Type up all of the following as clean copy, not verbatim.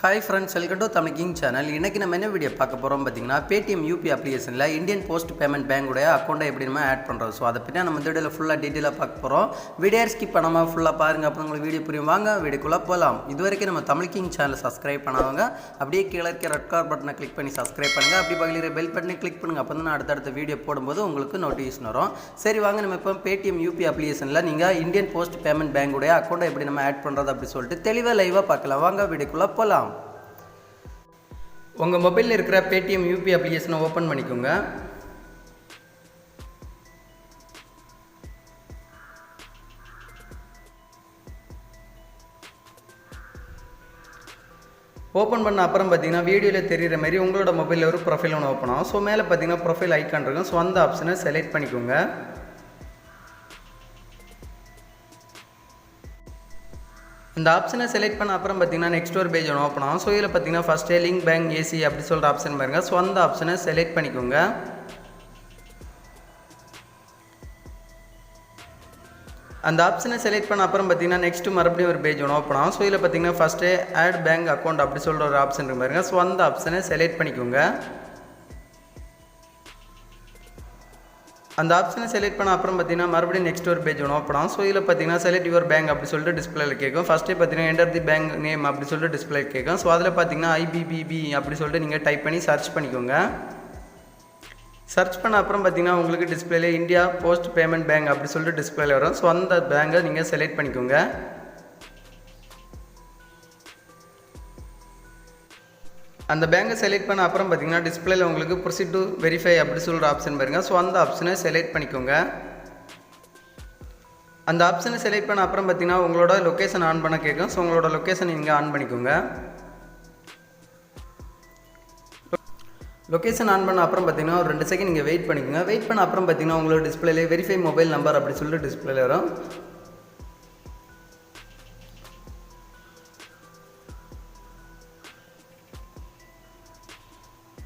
Hi friends, welcome to Tamil king channel. இன்றைக்கி நம்ம என்ன வீடியோ பார்க்க போகிறோம் பார்த்தீங்கன்னா, பேடிஎம் யூபி அப்ளிகேஷனில் இந்தியன் போஸ்ட் பேமெண்ட் பேங்குடைய அக்கௌண்ட்டை எப்படி நம்ம ஆட் பண்ணுறோம். ஸோ அதை பற்றி நம்ம இந்த வீடியோவில் ஃபுல்லாக டீட்டெயிலாக பார்க்க போகிறோம். வீடியோ ஸ்கிப் பண்ணாமல் ஃபுல்லாக பாருங்கள், அப்போ உங்களுக்கு வீடியோ புரியும். வாங்க வீடியோக்குள்ளே போகலாம். இது வரைக்கும் நம்ம தமிழ் கிங் சேனலை சப்ஸ்கிரைப் பண்ணாங்க அப்படியே கீழே இருக்க ரெட் கலர் பட்டனை கிளிக் பண்ணி சப்ஸ்கிரைப் பண்ணுங்கள். அப்படி பக்கத்தில் பெல் பட்டனை கிளிக் பண்ணுங்கள். அப்போ தான் அடுத்தடுத்த வீடியோ போடும்போது உங்களுக்கு நோட்டிஃபிகேஷன் வரும். சரி வாங்க, நம்ம இப்போ பேடிஎம் யூபி அப்ளிகேஷனில் நீங்கள் இந்தியன் போஸ்ட் பேமெண்ட் பேங்குடைய அக்கௌண்ட்டை எப்படி நம்ம ஆட் பண்ணுறது அப்படி சொல்லிட்டு தெளிவாக லைவாக பார்க்கலாம். வாங்க வீடியோக்குள்ளே போகலாம். உங்கள் மொபைலில் இருக்கிற பேடிஎம் யூபி அப்ளிகேஷனை ஓப்பன் பண்ணிக்கோங்க. ஓப்பன் பண்ண அப்புறம் பார்த்தீங்கன்னா வீடியோவில் தெரிகிற மாதிரி உங்களோட மொபைலில் ஒரு ப்ரொஃபைல் ஒன்று ஓப்பன் ஆகும். ஸோ மேலே பார்த்தீங்கன்னா ப்ரொஃபைல் ஐக்கான் இருக்கும். ஸோ அந்த ஆப்ஷனை செலக்ட் பண்ணிக்கோங்க. இந்த ஆப்ஷனை செலக்ட் பண்ண அப்புறம் பார்த்தீங்கன்னா நெக்ஸ்ட் ஒரு பேஜ் ஒன்று ஓப்பன் ஆகும். ஸோ இதில் பார்த்தீங்கன்னா ஃபஸ்ட்டு லிங்க் பேங்க் ஏசி அப்படி சொல்கிற ஆப்ஷன் பாருங்க. ஸோ அந்த ஆப்ஷனை செலக்ட் பண்ணிக்கோங்க. அந்த ஆப்ஷனை செலக்ட் பண்ண அப்புறம் பார்த்தீங்கன்னா நெக்ஸ்ட் மறுபடியும் ஒரு பேஜ் ஒன்று ஓப்பன் ஆகும். ஸோ இதில் பார்த்தீங்கன்னா ஃபஸ்ட்டு ஆட் பேங்க் அக்கௌண்ட் அப்படி சொல்கிற ஒரு ஆப்ஷன் இருக்கு பாருங்க. ஸோ அந்த ஆப்ஷனை செலக்ட் பண்ணிக்கோங்க. அந்த ஆப்ஷனை செலக்ட் பண்ண அப்புறம் பார்த்தீங்கன்னா மறுபடியும் நெக்ஸ்ட் ஒரு பேஜ் ஒன்று ஓப்பன் ஆகும். ஸோ இதில் பார்த்தீங்கன்னா செலக்ட் யுவர் பேங்க் அப்படி சொல்லிட்டு டிஸ்பிளேல கேட்கும். ஃபஸ்ட்டு பார்த்தீங்கன்னா என்டர் தி பேங்க் நேம் அப்படி சொல்லிட்டு டிஸ்பிளே கேட்கும். ஸோ அதில் பார்த்தீங்கன்னா ஐபிபிபி அப்படி சொல்லிட்டு நீங்கள் டைப் பண்ணி சர்ச் பண்ணிக்கோங்க. சர்ச் பண்ண அப்புறம் பார்த்தீங்கன்னா உங்களுக்கு டிஸ்பிளேல இந்தியா போஸ்ட் பேமெண்ட் பேங்க் அப்படி சொல்லிட்டு டிஸ்பிளேல வரும். ஸோ அந்த பேங்கை நீங்கள் செலக்ட் பண்ணிக்கோங்க. அந்த பேங்கை செலக்ட் பண்ண அப்புறம் பார்த்தீங்கன்னா டிஸ்பிளேல உங்களுக்கு ப்ரொசீட் டு வெரிஃபை அப்படி சொல்கிற ஆப்ஷன் பாருங்க. ஸோ அந்த ஆப்ஷனை செலக்ட் பண்ணிக்கோங்க. அந்த ஆப்ஷனை செலக்ட் பண்ண அப்புறம் பார்த்தீங்கன்னா உங்களோட லொக்கேஷன் ஆன் பண்ண கேட்கும். ஸோ உங்களோட லொக்கேஷன் நீங்கள் ஆன் பண்ணிக்கோங்க. லொக்கேஷன் ஆன் பண்ண அப்புறம் பார்த்தீங்கன்னா ஒரு 2 செகண்ட் நீங்கள் வெயிட் பண்ணிக்கோங்க. வெயிட் பண்ண அப்புறம் பார்த்தீங்கன்னா உங்களோட டிஸ்பிளேல வெரிஃபை மொபைல் நம்பர் அப்படி சொல்லிட்டு டிஸ்பிளேல வரும்.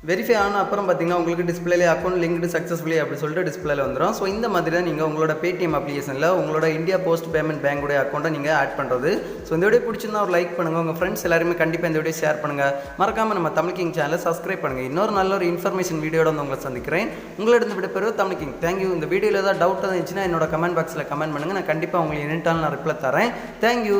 வெரிஃபை ஆன அப்புறம் பார்த்தீங்கன்னா உங்களுக்கு டிஸ்பிளேல அக்கௌண்ட் லிங்க்டு சக்ஸஸ்ஃபுல்லி அப்படி சொல்லிட்டு டிஸ்பிளேல வந்துடும். ஸோ இந்த மாதிரி தான் நீங்கள் உங்களோட பேடிஎம் அப்ளிகேஷனில் உங்களோட இந்தியா போஸ்ட் பேமெண்ட் பேங்குடைய அக்கௌண்ட்டை நீங்கள் ஆட் பண்ணுறது. ஸோ இந்த வீடியோ பிடிச்சிருந்தா ஒரு லைக் பண்ணுங்கள். உங்கள் ஃப்ரெண்ட்ஸ் எல்லாருமே கண்டிப்பாக இந்த வீடியோ ஷேர் பண்ணுங்கள். மறக்காமல் நம்ம தமிழ் கிங் சேனலை சப்ஸ்கிரைப் பண்ணுங்கள். இன்னொரு நல்ல ஒரு இன்ஃபர்மேஷன் வீடியோட வந்து உங்களை சந்திக்கிறேன். உங்களிடம் விடைபெறுவது தமிழ் கிங். தேங்க்யூ. இந்த வீடியோவில் ஏதாவது டவுட் இருந்துச்சுன்னா என்னோட கமெண்ட் பாக்ஸில் கமெண்ட் பண்ணுங்கள். நான் கண்டிப்பாக உங்களுக்கு எனி டைம் நான் ரிப்ளை தரேன். தேங்க்யூ.